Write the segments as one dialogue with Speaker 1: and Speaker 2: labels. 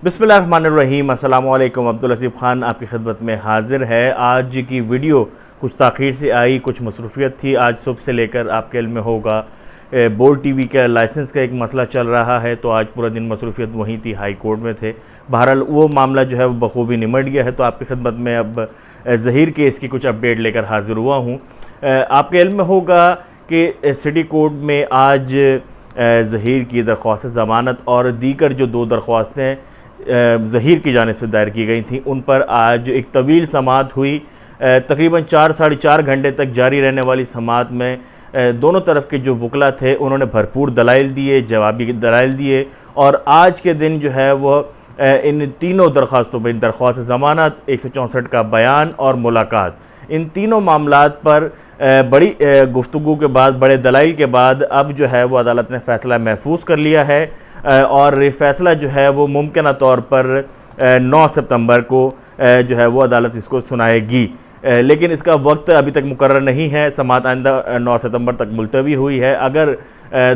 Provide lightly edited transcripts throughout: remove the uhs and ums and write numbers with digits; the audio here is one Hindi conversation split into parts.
Speaker 1: बिस्मिल्लाहिर्रहमानिर्रहीम। अस्सलामुअलैकुम। अब्दुल लतीफ़ ख़ान आपकी खिदमत में हाज़िर है। आज की वीडियो कुछ ताख़ीर से आई, कुछ मसरूफ़ियत थी। आज सुबह से लेकर आपके इल्म में होगा बोल्ड टीवी का लाइसेंस का एक मसला चल रहा है, तो आज पूरा दिन मसरूफ़ियत वहीं थी, हाई कोर्ट में थे। बहरहाल वो मामला जो है वो बखूबी निमट गया है। तो आपकी खिदमत में अब ज़हीर केस की कुछ अपडेट लेकर हाज़िर हुआ हूँ। आपके इल्म में होगा कि सिटी कोर्ट में आज ज़हीर की दरख्वास्त ज़मानत और दीगर जो दो दरख्वास्तें ज़हीर की जानिब से दायर की गई थी, उन पर आज एक तवील समाअत हुई। तकरीबन 4 साढ़े 4 घंटे तक जारी रहने वाली समाअत में दोनों तरफ के जो वकला थे उन्होंने भरपूर दलाइल दिए, जवाबी दलाइल दिए। और आज के दिन जो है वह इन तीनों दरख्वास्तों पर, दरख्वास्त ज़मानत, 164 का बयान और मुलाकात, इन तीनों मामलात पर बड़ी गुफ्तगू के बाद, बड़े दलाइल के बाद अब जो है वो अदालत ने फ़ैसला महफूज कर लिया है। और ये फ़ैसला जो है वो मुमकिन तौर पर 9 सितंबर को जो है वो अदालत इसको सुनाएगी। लेकिन इसका वक्त अभी तक मुकर्रर नहीं है। समाअत आइंदा 9 सितंबर तक मुलतवी हुई है। अगर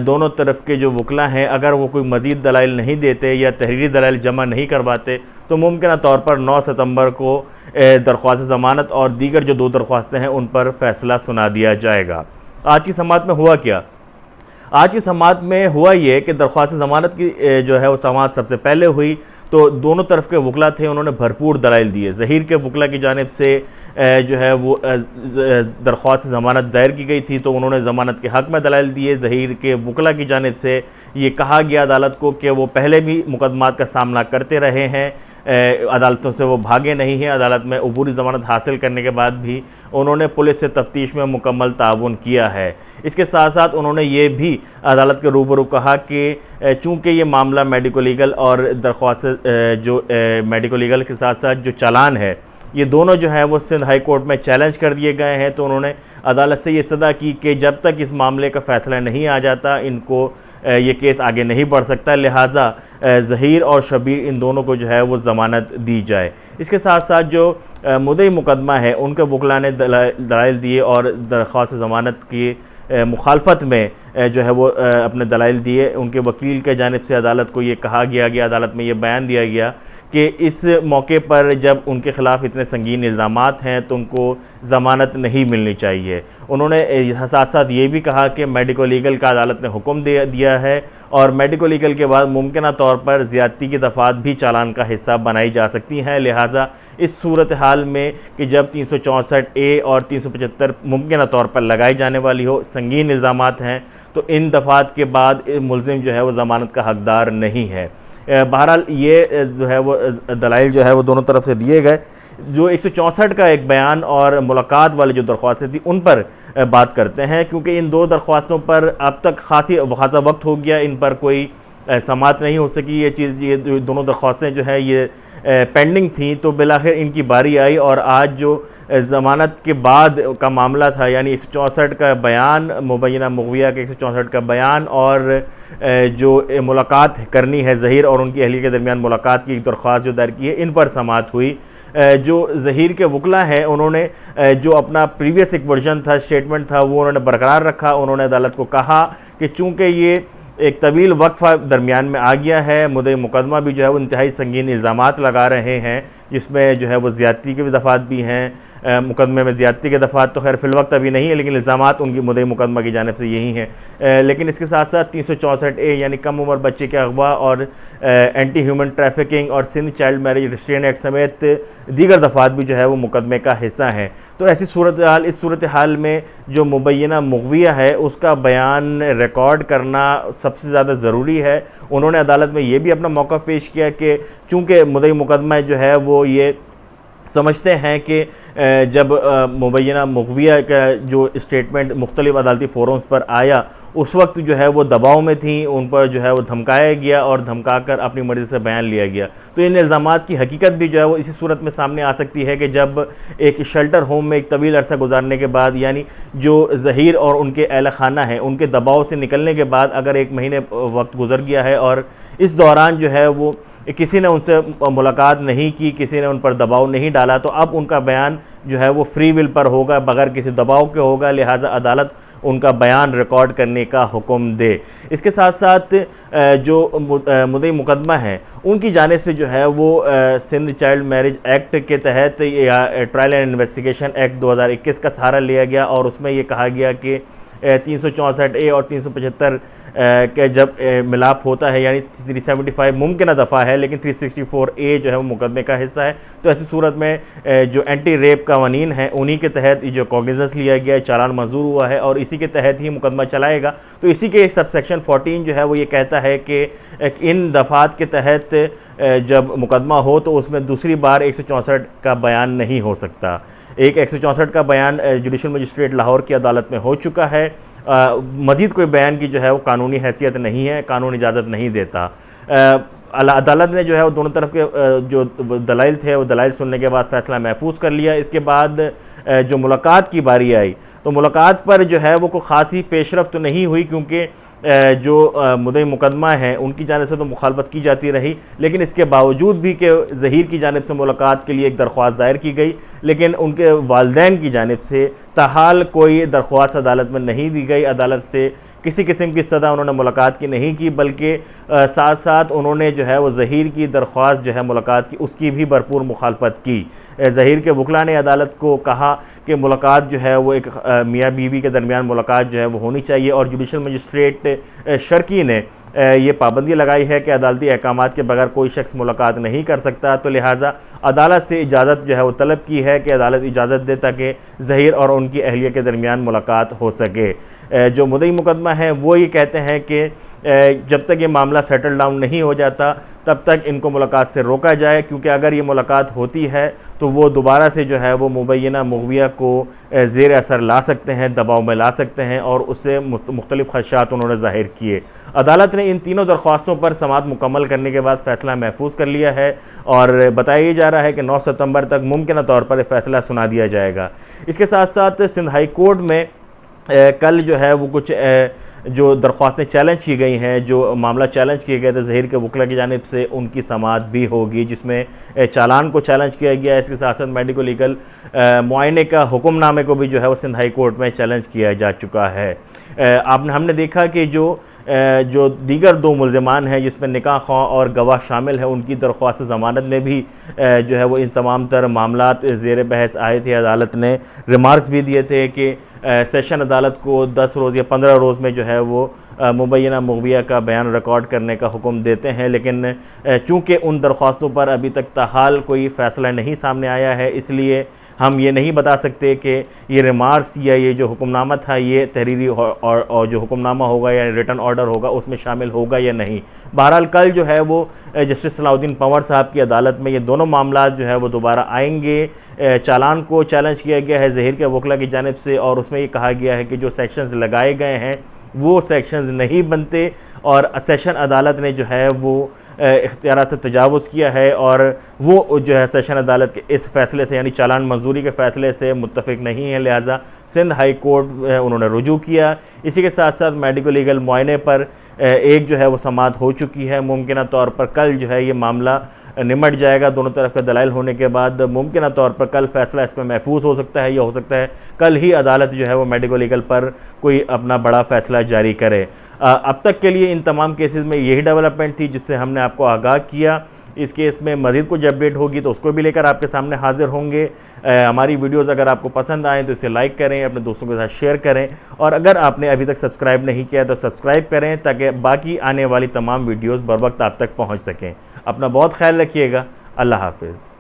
Speaker 1: दोनों तरफ के जो वकला हैं, अगर वो कोई मज़ीद दलाइल नहीं देते या तहरीरी दलाइल जमा नहीं करवाते, तो मुमकिन तौर पर 9 सितंबर को दरख्वास्त ज़मानत और दीगर जो दो दरख्वास्तें हैं उन पर फ़ैसला सुना दिया जाएगा। आज की समाअत में हुआ क्या? आज की समाअत में हुआ ये कि दरख्वास्त ज़मानत की जो है वो समाअत सबसे पहले हुई, तो दोनों तरफ के वकला थे, उन्होंने भरपूर दलाइल दिए। ज़हीर के वकला की जानिब से जो है वो दरख्वास्त ज़मानत दायर की गई थी, तो उन्होंने ज़मानत के हक़ में दलाइल दिए। ज़हीर के वकला की जानिब से ये कहा गया अदालत को कि वो पहले भी मुकदमात का सामना करते रहे हैं, अदालतों से वो भागे नहीं हैं। अदालत में अबूरी ज़मानत हासिल करने के बाद भी उन्होंने पुलिस से तफ्तीश में मुकम्मल ताउन किया है। इसके साथ साथ उन्होंने ये भी अदालत के रूबरू कहा कि चूँकि ये मामला मेडिको लीगल और दरख्वास्त जो मेडिको लीगल के साथ साथ जो चालान है, ये दोनों जो हैं वो सिंध हाई कोर्ट में चैलेंज कर दिए गए हैं। तो उन्होंने अदालत से ये इस्तदा की कि जब तक इस मामले का फ़ैसला नहीं आ जाता, इनको ये केस आगे नहीं बढ़ सकता, लिहाजा ज़हीर और शबीर इन दोनों को जो है वो ज़मानत दी जाए। इसके साथ साथ जो मुद्दई मुकदमा है, उनके वकला ने दलाइल दिए और दरख्वास्त ज़मानत की मुखालफत में जो है वो अपने दलाइल दिए। उनके वकील के जानिब से अदालत को ये कहा गया, अदालत में ये बयान दिया गया कि इस मौके पर जब उनके ख़िलाफ़ इतने संगीन इल्ज़ामात हैं तो उनको ज़मानत नहीं मिलनी चाहिए। उन्होंने साथ साथ ये भी कहा कि मेडिको लीगल का अदालत ने हुक्म दे दिया है और मेडिको लीगल के बाद मुमकिन तौर पर ज़्यादती की दफ़ात भी चालान का हिस्सा बनाई जा सकती हैं। लिहाजा इस सूरत हाल में कि जब 364A और 375 मुमकिन तौर पर लगाई जाने वाली हो, संगीन इल्ज़ामात हैं, तो इन दफ़ात के बाद मुलज़िम जो है वो ज़मानत का हकदार नहीं है। बहरहाल ये जो है वो दलाइल जो है वो दोनों तरफ से दिए गए। जो 164 का एक बयान और मुलाकात वाली जो दरख्वास्तें थी उन पर बात करते हैं, क्योंकि इन दो दरख्वास्तों पर अब तक खासा वक्त हो गया, इन पर कोई समाअत नहीं हो सकी। ये दोनों दरख्वास्तें जो है ये पेंडिंग थी, तो बिलाखिर इनकी बारी आई और आज जो ज़मानत के बाद का मामला था, यानी 164 का बयान, मुबैना मुग़विया के 164 का बयान और जो मुलाकात करनी है ज़हीर और उनकी अहलिया के दरमियान मुलाकात की दरख्वास्त जो दायर की है, इन पर समाअत हुई। जो ज़हीर के वकला हैं उन्होंने जो अपना प्रीवियस एक वर्जन था, स्टेटमेंट था, वो उन्होंने बरकरार रखा। उन्होंने अदालत को कहा कि चूँकि ये एक तवील वक्फ़ा दरमियान में आ गया है, मुद्दई मुकदमा भी जो है वो इंतहाई संगीन इल्ज़ामात लगा रहे हैं, जिसमें जो है वो ज़्यादती के भी दफ़ात भी हैं। मुकदमे में ज़्यादती के दफ़ात तो खैर फ़िलवक्त अभी नहीं है, लेकिन इल्ज़ामात उनकी मुद्दई मुकदमा की जानिब से यही हैं। लेकिन इसके साथ साथ 364A यानी कम उम्र बच्चे के अगवा और एंटी ह्यूमन ट्रैफिकिंग और Sindh child marriage restrain act समेत दीगर दफ़ात भी जो है वो मुकदमे का हिस्सा हैं। तो ऐसी इस सूरत हाल में जो मुबैना मुग़विया है उसका बयान रिकॉर्ड करना सबसे ज़्यादा ज़रूरी है। उन्होंने अदालत में ये भी अपना मौक़िफ़ पेश किया कि चूँकि मुद्दई मुकदमा जो है वो ये समझते हैं कि जब मुबैना मुग़विया का जो स्टेटमेंट मुख्तलिफ़ अदालती फ़ोरम्स पर आया, उस वक्त जो है वो दबाव में थी, उन पर जो है वो धमकाया गया और धमका कर अपनी मर्ज़ी से बयान लिया गया। तो इन इल्ज़ामात की हकीकत भी जो है वो इसी सूरत में सामने आ सकती है कि जब एक शेल्टर होम में एक तवील अरसा गुजारने के बाद, यानी जो ज़हीर और उनके अहल खाना हैं उनके दबाव से निकलने के बाद अगर 1 महीने वक्त गुजर गया है और इस दौरान जो है वो किसी ने उनसे मुलाकात नहीं की, किसी ने उन पर दबाव नहीं डाला तो अब उनका बयान जो है वो फ्री विल पर होगा, बगैर किसी दबाव के होगा, लिहाजा अदालत उनका बयान रिकॉर्ड करने का हुक्म दे। इसके साथ साथ जो मुद्दई मुकदमा है उनकी जानिब से जो है वो सिंध चाइल्ड मैरिज एक्ट के तहत या ट्रायल एंड इन्वेस्टिगेशन एक्ट 2021 का सहारा लिया गया और उसमें ये कहा गया कि 364A और 375 के जब मिलाप होता है, यानी 375 मुमकिन दफ़ा है लेकिन 364A जो है वो मुकदमे का हिस्सा है, तो ऐसी सूरत में जो एंटी रेप कवानीन हैं उन्हीं के तहत जो कॉग्निजेंस लिया गया है, चालान मंजूर हुआ है और इसी के तहत ही मुकदमा चलाएगा। तो इसी के सब सेक्शन 14 जो है वो ये कहता है कि इन दफ़ात के तहत जब मुकदमा हो तो उसमें दूसरी बार 164 का बयान नहीं हो सकता। एक 164 का बयान जुडिशल मजिस्ट्रेट लाहौर की अदालत में हो चुका है। मज़ीद कोई बयान की जो है वो कानूनी हैसियत नहीं है, कानून इजाज़त नहीं देता। अदालत ने जो है वो दोनों तरफ के जो दलाइल थे वो दलाइल सुनने के बाद फ़ैसला महफूज कर लिया। इसके बाद जो मुलाकात की बारी आई तो मुलाकात पर जो है वो कोई ख़ासी पेशरफ़ तो नहीं हुई, क्योंकि जो मुद्दई मुकदमा है उनकी जानिब से तो मुखालफत की जाती रही, लेकिन इसके बावजूद भी कि ज़हीर की जानिब से मुलाकात के लिए एक दरख्वास्त दायर की गई, लेकिन उनके वालिदैन की जानिब से ताहाल कोई दरख्वास्त अदालत में नहीं दी गई। अदालत से किसी किस्म की इस्तदा उन्होंने मुलाकात की नहीं की, बल्कि साथ साथ उन्होंने जो है वो ज़हीर की दरख्वास्त जो है मुलाकात की उसकी भी भरपूर मुखालफत की। ज़हीर के वकला ने अदालत को कहा कि मुलाकात जो है वो एक मियाँ बीवी के दरमियान मुलाकात जो है वो होनी चाहिए और जुडिशल मजिस्ट्रेट शर्की ने ये पाबंदी लगाई है कि अदालती अहकामात के बगैर कोई शख्स मुलाकात नहीं कर सकता। तो लिहाजा अदालत से इजाज़त जो है वो तलब की है कि अदालत इजाज़त दे ताकि ज़हीर और उनकी अहलिया के दरमियान मुलाकात हो सके। जो मुद्दई मुकदमा है वो ये कहते हैं कि जब तक ये मामला सेटल डाउन नहीं हो जाता तब तक इनको मुलाकात से रोका जाए, क्योंकि अगर ये मुलाकात होती है तो वो दोबारा से जो है वो मुबैना मुग़विया को ज़ेर असर ला सकते हैं, दबाव में ला सकते हैं और उससे मुख्तलिफ़ ख़दशात उन्होंने ज़ाहिर किए। अदालत ने इन तीनों दरख्वास्तों पर समाअत मुकम्मल करने के बाद फ़ैसला महफूज कर लिया है और बताया जा रहा है कि 9 सितंबर तक मुमकिन तौर पर फ़ैसला सुना दिया जाएगा। इसके साथ साथ सिंध हाई कोर्ट में कल जो है वो कुछ जो दरख्वास्तें चैलेंज की गई हैं, जो मामला चैलेंज किए गए थे ज़हीर के वकला की जानिब से, उनकी समाअत भी होगी, जिसमें चालान को चैलेंज किया गया है। इसके साथ साथ मेडिको लीगल मुआयने का हुक्मनामे को भी जो है वो सिंध हाई कोर्ट में चैलेंज किया जा चुका है। हमने देखा कि जो दीगर 2 मुल्ज़िमान हैं जिसमें निकाह ख्वाह और गवाह शामिल है, उनकी दरख्वास्त ज़मानत में भी जो है वो इन तमाम तर मामलात ज़ेर बहस आए थे। अदालत ने रिमार्क्स भी दिए थे कि सेशन अदालत को 10 रोज़ या 15 रोज़ में जो है वो मुबैना मुग़विया का बयान रिकॉर्ड करने का हुक्म देते हैं, लेकिन चूँकि उन दरख्वास्तों पर अभी तक ताहाल कोई फ़ैसला नहीं सामने आया है, इसलिए हम ये नहीं बता सकते कि ये रिमार्क्स या ये जो हुक्मनामा था ये तहरीरी और जो हुक्मनामा होगा या रिटन ऑर्डर होगा उसमें शामिल होगा या नहीं। बहरहाल कल जो है वो जस्टिस सलाउद्दीन पंवर साहब की अदालत में ये दोनों मामला जो है वो दोबारा आएंगे। चालान को चैलेंज किया गया है ज़हीर के वकला की जानिब से और उसमें ये कहा गया है कि जो सेक्शंस लगाए गए हैं वो सेक्शंस नहीं बनते और सेशन अदालत ने जो है वो इख्तियार से तजावुज़ किया है और वो जो है सेशन अदालत के इस फ़ैसले से यानी चालान मंजूरी के फ़ैसले से मुत्तफ़िक नहीं है, लिहाजा सिंध हाई कोर्ट उन्होंने रुजू किया। इसी के साथ साथ मेडिको लीगल मुआयने पर एक जो है वो समाअत हो चुकी है। मुमकिन तौर पर कल जो है ये मामला निमट जाएगा। दोनों तरफ का दलाइल होने के बाद मुमकिन तौर पर कल फ़ैसला इसमें महफूज हो सकता है या हो सकता है कल ही अदालत जो है वो मेडिको लीगल पर कोई अपना बड़ा फ़ैसला जारी करे। अब तक के लिए इन तमाम केसेस में यही डेवलपमेंट थी जिससे हमने आपको आगाह किया। इस केस में मज़ीद कुछ अपडेट होगी तो उसको भी लेकर आपके सामने हाजिर होंगे। हमारी वीडियोस अगर आपको पसंद आएँ तो इसे लाइक करें, अपने दोस्तों के साथ शेयर करें और अगर आपने अभी तक सब्सक्राइब नहीं किया तो सब्सक्राइब करें ताकि बाकी आने वाली तमाम वीडियोस बर वक्त आप तक पहुँच सकें। अपना बहुत ख्याल रखिएगा। अल्लाह हाफ़िज़।